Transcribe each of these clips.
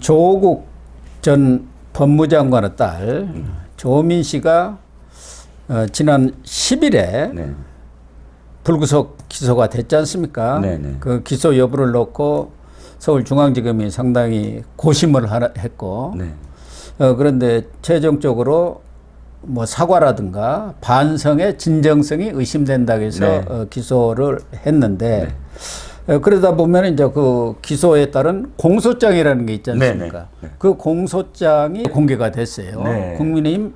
조국 전 법무장관의 딸 조민 씨가 지난 10일에 네. 불구속 기소가 됐지 않습니까? 네네. 그 기소 여부를 놓고 서울중앙지검이 상당히 고심을 했고 네. 그런데 최종적으로 뭐 사과라든가 반성의 진정성이 의심된다고 해서 네. 기소를 했는데 그러다 보면 이제 그 기소에 따른 공소장이라는 게 있지 않습니까? 네. 그 공소장이 공개가 됐어요. 네. 국민의힘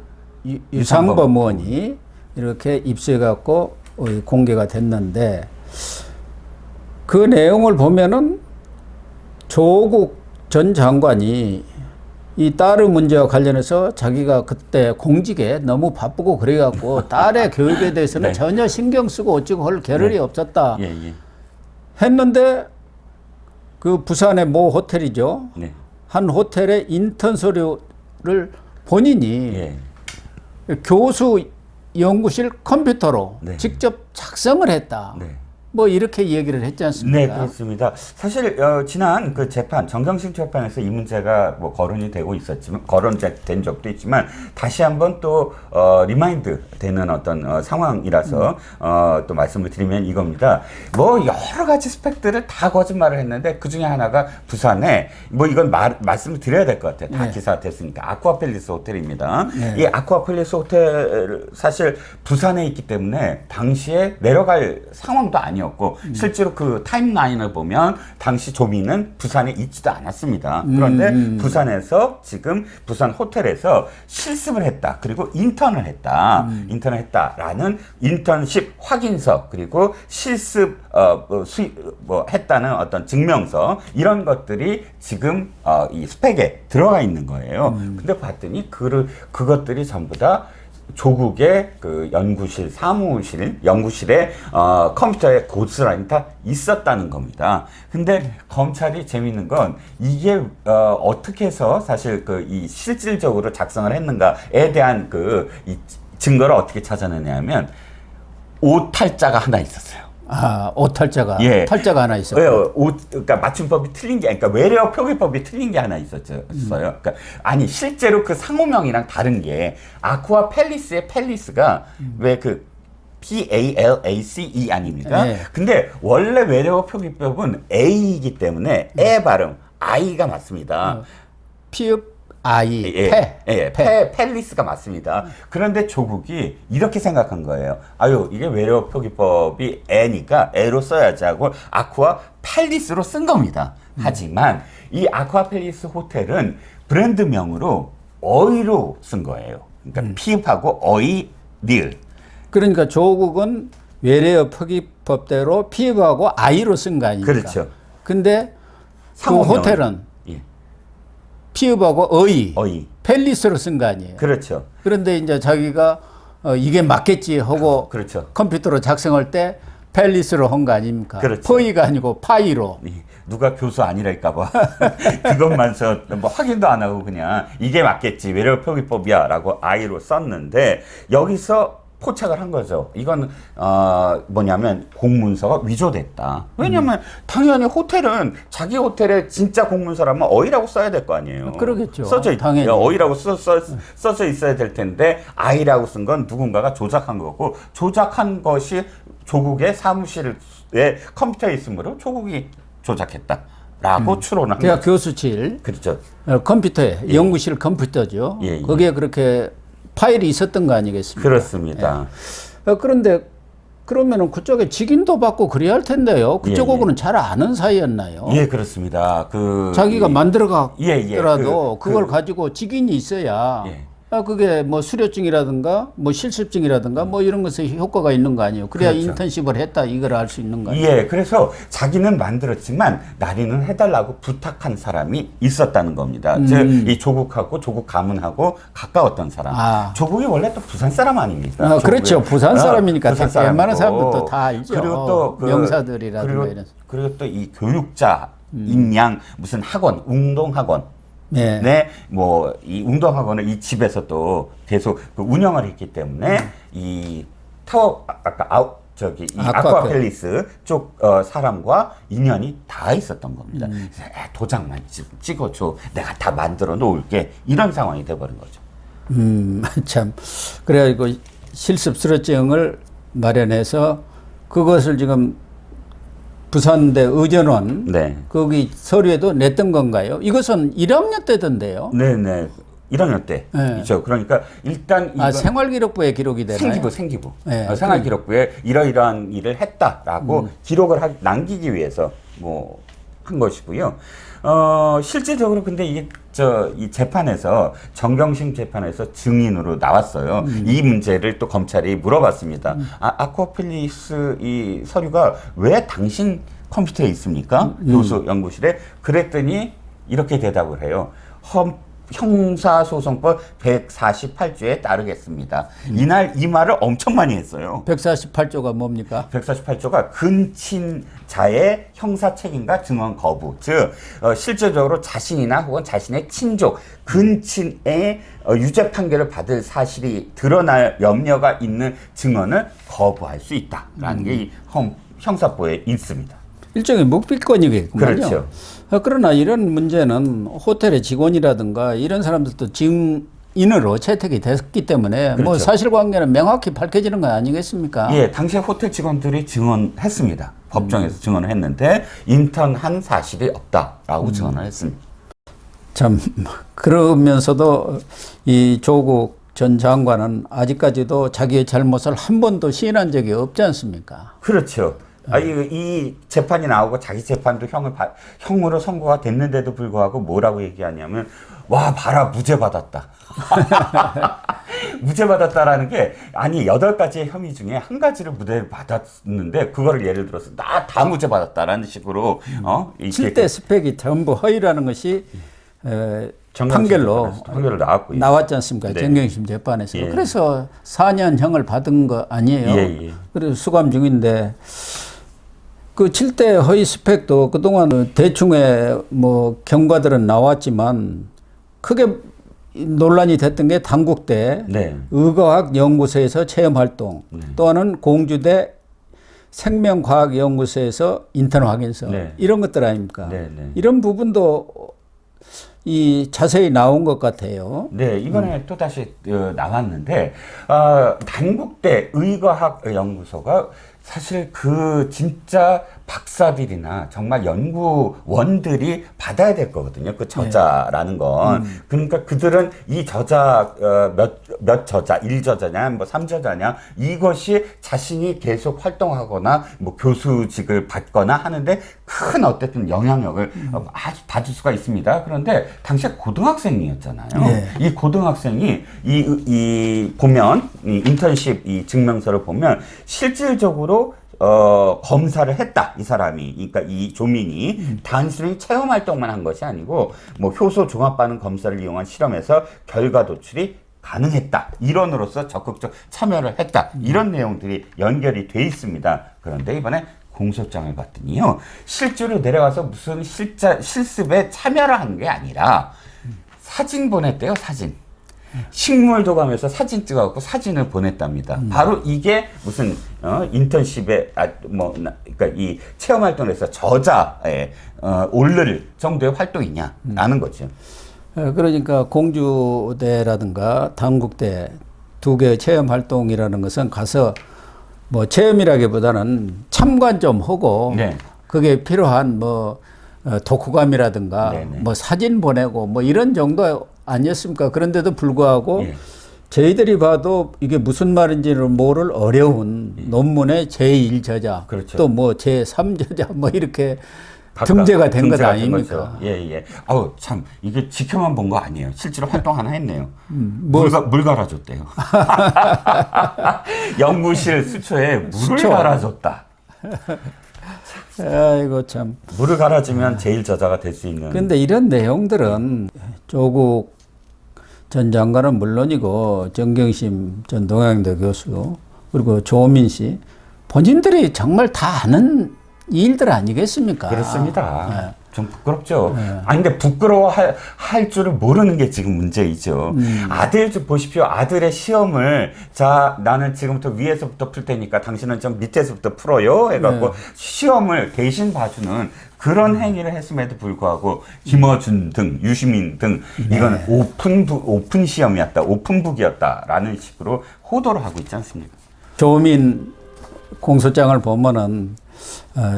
유상범 의원이 이렇게 입수해 갖고 공개가 됐는데 그 내용을 보면은 조국 전 장관이 이 딸의 문제와 관련해서 자기가 그때 공직에 너무 바쁘고 그래갖고 딸의 교육에 대해서는 네. 전혀 신경 쓰고 어찌고 할 겨를이 네. 없었다 예. 했는데 그 부산의 모 호텔이죠. 네. 한 호텔의 인턴 서류를 본인이 예. 교수 연구실 컴퓨터로 네. 직접 작성을 했다. 네. 뭐 이렇게 얘기를 했지 않습니까? 네, 그렇습니다. 사실 지난 그 재판 정경심 재판에서 이 문제가 뭐 거론이 되고 있었지만 거론된 적도 있지만 다시 한번 또 리마인드 되는 어떤 상황이라서 또 말씀을 드리면 이겁니다. 뭐 여러 가지 스펙들을 다 거짓말을 했는데 그 중에 하나가 부산에 뭐 이건 말씀을 드려야 될 것 같아요. 다 네. 기사가 됐으니까 아쿠아팰리스 호텔입니다. 네. 이 아쿠아팰리스 호텔 사실 부산에 있기 때문에 당시에 내려갈 상황도 아니었고 실제로 그 타임라인을 보면 당시 조민은 부산에 있지도 않았습니다. 그런데 부산에서 지금 부산 호텔에서 실습을 했다. 그리고 인턴을 했다라는 인턴십 확인서 그리고 실습 했다는 어떤 증명서 이런 것들이 지금 이 스펙에 들어가 있는 거예요. 근데 봤더니 그것들이 전부 다 조국의 그 연구실에 컴퓨터에 고스란히 다 있었다는 겁니다. 근데 검찰이 재밌는 건 이게 어떻게 해서 사실 그 이 실질적으로 작성을 했는가에 대한 그 이 증거를 어떻게 찾아내냐면 오탈자가 하나 있었어요. 아, 오탈자가 예. 탈자가 하나 있었고. 그러니까 맞춤법이 틀린 게, 그러니까 외래어 표기법이 틀린 게 하나 있었어요. 그러니까 아니 실제로 그 상호명이랑 다른 게 아쿠아 팰리스의 팰리스가 왜 그 PALACE 아닙니까? 네. 근데 원래 외래어 표기법은 A이기 때문에 에 발음 I가 맞습니다. 피읍 아이 팰리스가 맞습니다. 그런데 조국이 이렇게 생각한 거예요. 아유, 이게 외래어 표기법이 애니까 애로 써야지 하고 아쿠아 팰리스로 쓴 겁니다. 하지만 이 아쿠아 팰리스 호텔은 브랜드명으로 어이로 쓴 거예요. 그러니까 피읍하고 어이, 니을. 그러니까 조국은 외래어 표기법대로 피읍하고 아이로 쓴 거 아닙니까? 그렇죠. 근데 그 상호명은, 호텔은 예, 피읍하고 어이, 팰리스로 쓴 거 아니에요. 그렇죠. 그런데 이제 자기가 이게 맞겠지 하고 그렇죠. 컴퓨터로 작성할 때 팰리스로 한 거 아닙니까? 그렇죠. 퍼이가 아니고 파이로. 누가 교수 아니랄까봐 그것만 뭐 확인도 안 하고 그냥 이게 맞겠지 외래어 표기법이야라고 아이로 썼는데 여기서 포착을 한 거죠. 이건 뭐냐면 공문서가 위조됐다. 왜냐면 당연히 호텔은 자기 호텔에 진짜 공문서라면 어이라고 써야 될 거 아니에요. 그러겠죠. 써져 당연히. 어이라고 써져 있어야 될 텐데 아이라고 쓴 건 누군가가 조작한 거고 조작한 것이 조국의 사무실에 컴퓨터에 있으므로 조국이 조작했다라고 추론을 한 대학 거죠. 교수실 그렇죠. 컴퓨터에 연구실 컴퓨터죠. 예. 거기에 그렇게 파일이 있었던 거 아니겠습니까? 그렇습니다. 그런데 그러면은 그쪽에 직인도 받고 그래야 할 텐데요. 그쪽하고는 잘 아는 사이였나요? 예, 그렇습니다. 자기가 만들어갔더라도 그 그걸 가지고 직인이 있어야 그게 뭐 수료증이라든가 뭐 실습증이라든가 뭐 이런 것에 효과가 있는 거 아니에요. 그래야 그렇죠. 인턴십을 했다 이걸 알 수 있는 거 아니에요. 예, 그래서 자기는 만들었지만 나리는 해달라고 부탁한 사람이 있었다는 겁니다. 즉, 이 조국하고 조국 가문하고 가까웠던 사람. 조국이 원래 또 부산 사람 아닙니까? 그렇죠. 부산 사람이니까 부산 웬만한 사람들도 다 알죠. 그리고 또 명사들이라든가 이런. 그리고 또 이 교육자 인양 무슨 학원, 운동학원. 네. 뭐, 이 운동학원을 이 집에서 또 계속 그 운영을 했기 때문에 이 타워, 아까 저기 이 아쿠아펠. 아쿠아펠리스 쪽 사람과 인연이 다 있었던 겁니다. 그래서 도장만 찍어줘. 내가 다 만들어 놓을게. 이런 상황이 돼버린 거죠. 참. 그래가지고 실습수료증을 마련해서 그것을 지금 부산대 의전원 네. 거기 서류에도 냈던 건가요? 이것은 1학년 때던데요. 네네. 1학년 때. 네. 있죠. 그러니까 일단 아, 생활기록부에 기록이 되나요? 생기부. 네. 생활기록부에 이러이러한 일을 했다라고 기록을 남기기 위해서 뭐 한 것이고요. 실질적으로 근데 이게 이 재판에서 정경심 재판에서 증인으로 나왔어요. 이 문제를 또 검찰이 물어봤습니다. 아쿠아펠리스 이 서류가 왜 당신 컴퓨터에 있습니까? 교수 연구실에. 그랬더니 이렇게 대답을 해요. 형사소송법 148조에 따르겠습니다. 이날 이 말을 엄청 많이 했어요. 148조가 뭡니까? 148조가 근친자의 형사 책임과 증언 거부, 즉 실제적으로 자신이나 혹은 자신의 친족, 근친의 유죄 판결을 받을 사실이 드러날 염려가 있는 증언을 거부할 수 있다라는 게 이 형사법에 있습니다. 일종의 묵비권이겠군요. 그렇죠. 그러나 이런 문제는 호텔의 직원이라든가 이런 사람들도 증인으로 채택이 됐기 때문에 그렇죠. 뭐 사실관계는 명확히 밝혀지는 거 아니겠습니까? 예, 당시에 호텔 직원들이 증언했습니다. 법정에서 증언을 했는데 인턴한 사실이 없다라고 증언을 했습니다. 참 그러면서도 이 조국 전 장관은 아직까지도 자기의 잘못을 한 번도 시인한 적이 없지 않습니까? 그렇죠. 이 재판이 나오고 자기 재판도 형으로 선고가 됐는데도 불구하고 뭐라고 얘기하냐면, 와, 봐라, 무죄 받았다. 무죄 받았다라는 게, 아니, 8가지의 혐의 중에 한 가지를 무죄를 받았는데, 그거를 예를 들어서, 나 다 무죄 받았다라는 식으로, 7대 스펙이 전부 허위라는 것이 판결로 나왔고요. 나왔지 않습니까? 네. 정경심 재판에서. 예. 그래서 4년형을 받은 거 아니에요. 예. 그래서 수감 중인데 그 7대 허위 스펙도 그동안 대충의 뭐 경과들은 나왔지만 크게 논란이 됐던 게 단국대 네. 의과학연구소에서 체험활동, 또 하나는 공주대 생명과학연구소에서 인턴 확인서, 네. 이런 것들 아닙니까? 네. 이런 부분도 이 자세히 나온 것 같아요. 네, 이번에 또 다시 나왔는데, 단국대 의과학연구소가 사실 그 진짜 박사들이나 정말 연구원들이 받아야 될 거거든요. 그 저자라는 건. 그러니까 그들은 이 저자, 몇 저자, 1저자냐, 뭐 3저자냐, 이것이 자신이 계속 활동하거나 뭐 교수직을 받거나 하는데 큰 어쨌든 영향력을 아주 받을 수가 있습니다. 그런데 당시에 고등학생이었잖아요. 네. 이 고등학생이 보면, 이 인턴십 이 증명서를 보면 실질적으로 검사를 했다. 이 사람이. 그러니까 이 조민이 단순히 체험 활동만 한 것이 아니고 뭐 효소 종합 반응 검사를 이용한 실험에서 결과 도출이 가능했다. 이론으로서 적극적 참여를 했다. 이런 내용들이 연결이 돼 있습니다. 그런데 이번에 공소장을 봤더니요. 실제로 내려가서 무슨 실습에 참여를 한 게 아니라 사진 보냈대요. 사진. 식물 도감에서 사진 찍어갖고 사진을 보냈답니다. 바로 이게 무슨 인턴십에 그러니까 이 체험 활동에서 저자에 오를 정도의 활동이냐라는 거죠. 그러니까 공주대라든가 단국대 두 개의 체험 활동이라는 것은 가서 뭐 체험이라기보다는 참관 좀 하고 네. 그게 필요한 뭐 독후감이라든가 네네. 뭐 사진 보내고 뭐 이런 정도 아니었습니까? 그런데도 불구하고 예. 저희들이 봐도 이게 무슨 말인지를 모를 어려운 논문의 제1저자, 그렇죠. 또 뭐 제3저자 뭐 이렇게 등재가 된 것 아닙니까? 예. 아우, 참, 이게 지켜만 본 거 아니에요. 실제로 활동 하나 했네요. 물 갈아줬대요. 연구실 수초에 물을 갈아줬다. 아이고, 참. 물을 갈아주면 제일 저자가 될 수 있는. 근데 이런 내용들은 조국 전 장관은 물론이고 정경심 전 동양대 교수 그리고 조민 씨 본인들이 정말 다 아는 일들 아니겠습니까? 그렇습니다. 좀 부끄럽죠. 아니, 근데 부끄러워할 줄을 모르는 게 지금 문제이죠. 아들 좀 보십시오. 아들의 시험을, 자, 나는 지금부터 위에서부터 풀 테니까 당신은 좀 밑에서부터 풀어요. 해갖고 시험을 대신 봐주는 그런 행위를 했음에도 불구하고 김어준 등 유시민 등 이건 오픈 시험이었다, 오픈북이었다라는 식으로 호도를 하고 있지 않습니까? 조민 공소장을 보면은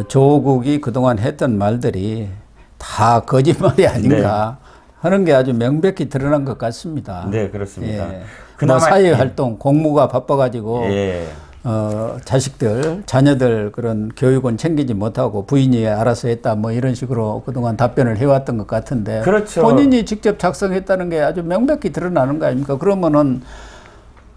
조국이 그동안 했던 말들이 다 거짓말이 아닌가 하는 게 아주 명백히 드러난 것 같습니다. 네, 그렇습니다. 예. 그나마 뭐 사회 활동, 공무가 바빠가지고 자식들, 자녀들 그런 교육은 챙기지 못하고 부인이 알아서 했다 뭐 이런 식으로 그동안 답변을 해왔던 것 같은데 그렇죠. 본인이 직접 작성했다는 게 아주 명백히 드러나는 거 아닙니까? 그러면은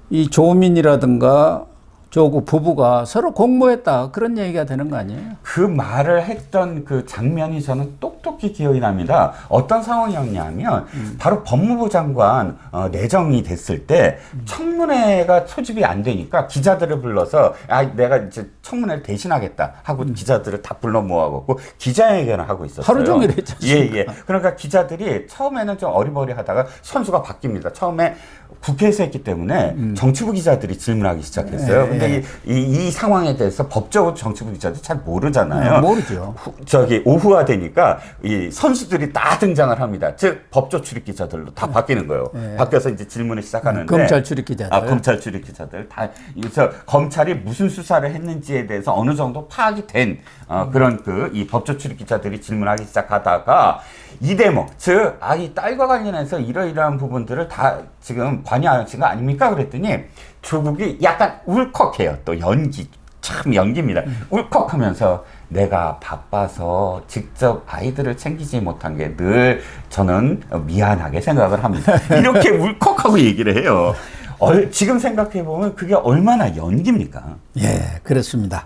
이 조민이라든가 조국 부부가 서로 공모했다 그런 얘기가 되는 거 아니에요? 그 말을 했던 그 장면이 저는 똑똑히 기억이 납니다. 어떤 상황이었냐면 바로 법무부 장관 내정이 됐을 때 청문회가 소집이 안 되니까 기자들을 불러서 내가 이제 청문회를 대신하겠다 하고 기자들을 다 불러 모아갖고 기자회견을 하고 있었어요. 하루 종일 했지 않습니까? 예. 그러니까 기자들이 처음에는 좀 어리버리하다가 선수가 바뀝니다. 처음에 국회에서 했기 때문에 정치부 기자들이 질문하기 시작했어요. 근데 이 상황에 대해서 법적으로 정치부 기자들이 잘 모르잖아요. 모르죠. 오후가 되니까 이 선수들이 다 등장을 합니다. 즉 법조 출입 기자들로 다 바뀌는 거예요. 바뀌어서 이제 질문을 시작하는데 검찰 출입 기자들. 검찰 출입 기자들 다 그래서 검찰이 무슨 수사를 했는지에 대해서 어느 정도 파악이 된 그런 이 법조 출입 기자들이 질문하기 시작하다가 이 대목, 즉, 이 딸과 관련해서 이러이러한 부분들을 다 지금 관여하신 거 아닙니까? 그랬더니 조국이 약간 울컥해요. 또 참 연기입니다. 울컥하면서 내가 바빠서 직접 아이들을 챙기지 못한 게 늘 저는 미안하게 생각을 합니다. 이렇게 울컥하고 얘기를 해요. 지금 생각해보면 그게 얼마나 연기입니까? 예, 그렇습니다.